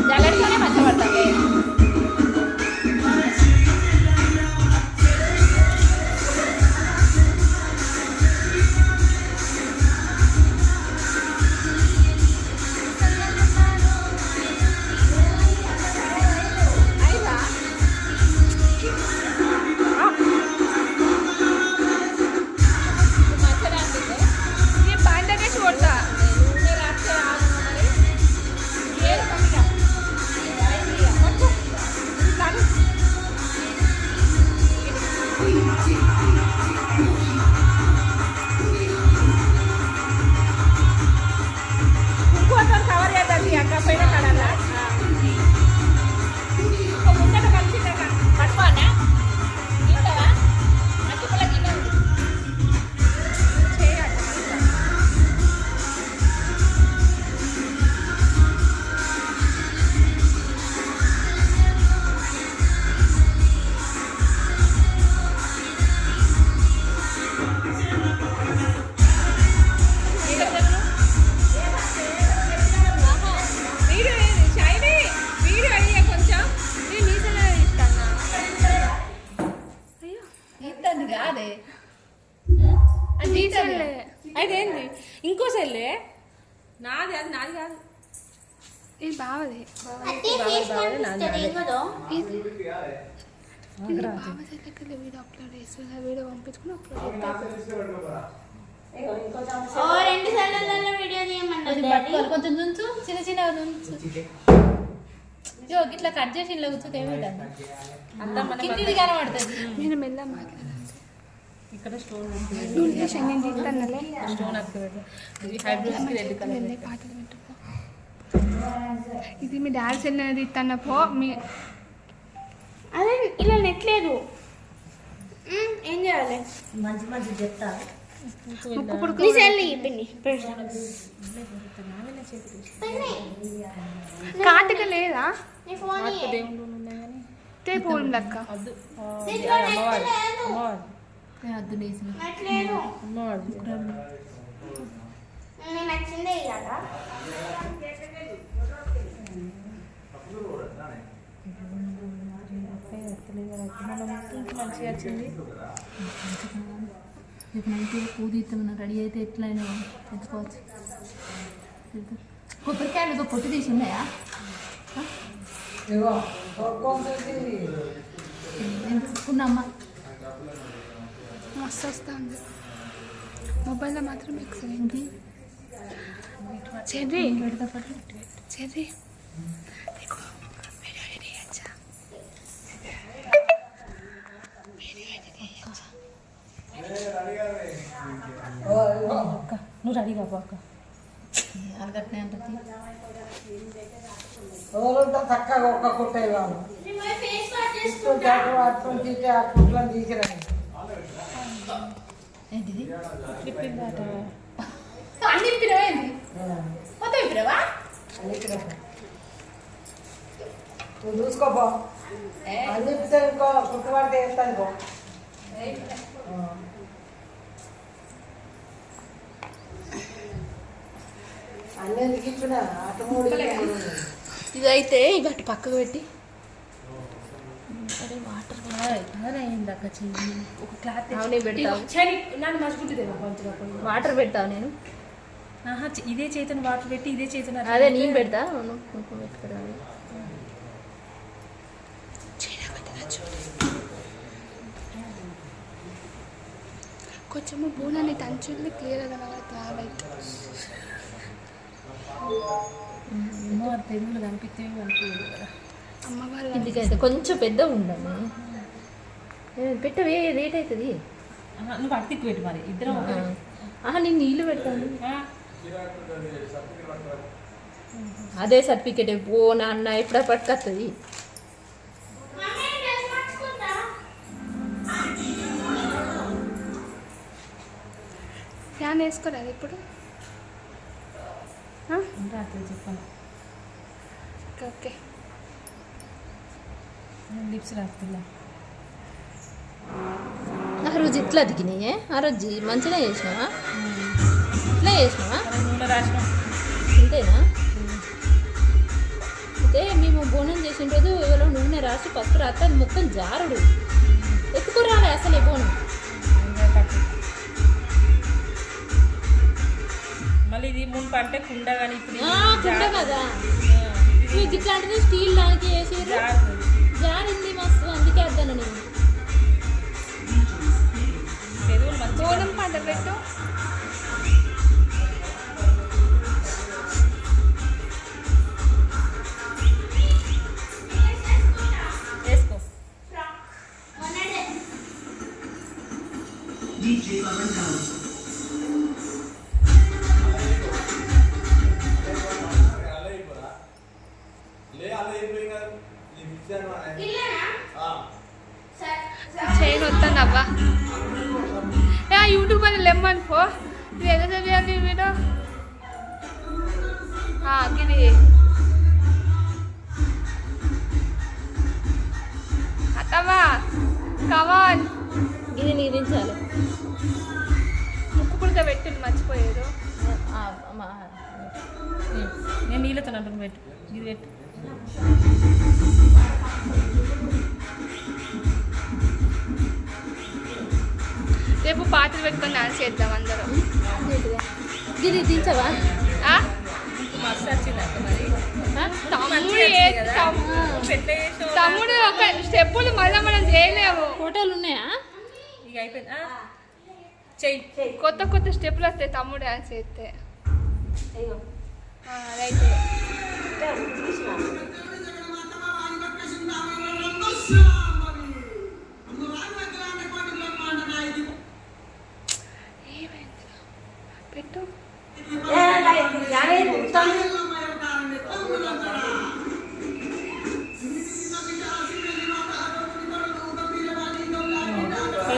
జల్లెడతోనే మంచబడతాయి. Cover చేద్దాం అక్క పైన కడాలా ముందట కలిసి పట్టుకోనా ఇంతవా అట్టుకుల గిన్నె చేయాలి. కాదే అదేంది ఇంకో సెల్లే నాది, అది నాది కాదు. ఇది బావది వీడియో అప్లోడ్ చేస్తున్నా. వీడియో పంపించుకుని కొంచెం నుంచు చిన్న చిన్న నుంచు ఇట్లా కట్ చేసి ఇలా కూర్చోతే ఏమిటి కనబడుతుంది. నేను మెల్ల మాట్లాడాలి. ఇక్కడ స్టోన్ పాటలు పెట్టుకో. ఇది మీ డాడీ సెల్ తీస్తానపో. మీ అదే ఇలా నెట్లేదు. ఏం చేయాలి? మంచి మంచి చెప్తా. కాటిక లేదా పోలు లెక్క మంచిగా వచ్చింది. రేపు నైట్ పూజ ఇస్తామన్నా రెడీ అయితే ఎట్లయినా తెచ్చుకోవచ్చు. కొబ్బరికాయలు పొట్టు తీసి ఉన్నాయా? తీసుకున్నామ్మా. మస్తు వస్తుంది. మొబైల్లో మాత్రం ఎక్సలెంట్. చెర్రీ చెర్రీ నువ్వు రెడీ కాపు అక్క. అరగట్నే అంటుంది. చక్కగా ఒక్క కుట్టే వాళ్ళు తీసుకురండి. ఏంటిది? అన్ని ఇప్పినవేంది? మొత్తం ఇప్పినవా? నువ్వు చూసుకోపో. అన్ని ఇప్పితే ఇంకో కుట్టుబడితే వేస్తాను పో. అన్నింటికి ఇచ్చిన అటు మూడు ఇదైతే ఇక అటు పక్కకు పెట్టి వాటర్ అయిందాక చెయ్యి ఒక క్లాత్ నన్ను మర్చిపోతుంది. వాటర్ పెడతావు నేను. ఇదే చేతున్న వాటర్ పెట్టి ఇదే చేతున్న అదే నేను పెడతా. పెట్టుకోవాలి కొంచెము బోనాన్ని తంచుంది క్లియర్గా కనబడుతుంది. అమ్మవారి పెరుగులు కనిపిస్తే కనిపించదు కదా. అమ్మవారు ఇంటికైతే కొంచెం పెద్ద ఉండమ్మా. పెట్టవే రేట్ అవుతుంది. నువ్వు అడిగి పెట్టు మరి ఇద్దరం. నేను నీళ్ళు పెడతాను. అదే సర్టిఫికేట్ పో నాన్న ఎప్పుడ పట్టుకొస్తుంది. ఫ్యాన్ వేసుకోలేదు ఇప్పుడు. చెప్పాను. ఓకే లిప్స్ రాస్తున్నా. ఆ రోజు ఇట్లా అదిగినాయే. ఆ రోజు మంచిగా చేసినావా? చేసినావా? నూనె రాసినాం. అంతేనా? అయితే మేము బోనం చేసిన రోజు ఎవరో నూనె రాసి పసుపు రాస్తే అది మొత్తం జారుడు ఎత్తుకురాలే అసలు బోనం. మళ్ళీ ఇది మునుపు అంటే కుండ కానీ ఇప్పుడు కుండ కదా, మీకు ఇట్లాంటిది స్టీల్ దానికి వేసి జారింది మస్తు, అందుకే అద్దాను నేను. బోనం పంట పెట్టు. వేసుకో. చైన్ వస్తుందబ్బా. యూట్యూబ్ అని లెమ్మని పో. ఇది ఎంత చేయాలి మీరు? ఇది అత్తమ్మా కమాన్, ఇది నిరించాలి. ముక్కు పుడక పెట్టింది మర్చిపోయేది. నేను నీళ్ళతో అంటున్నా, పెట్టు ఇది పెట్టు. రేపు పాటలు పెట్టుకొని డాన్స్ చేద్దాం అందరం. ఇది దించవా? మస్తు వచ్చిందంట మరి. తమ్ముడు ఒక స్టెప్పులు మళ్ళీ మనం చేయలేము. ఫోటోలు ఉన్నాయా? ఇక అయిపోయింది. చెయ్యి. కొత్త కొత్త స్టెప్పులు వస్తాయి తమ్ముడు డాన్స్ చేస్తే. రైట్. పెట్టు.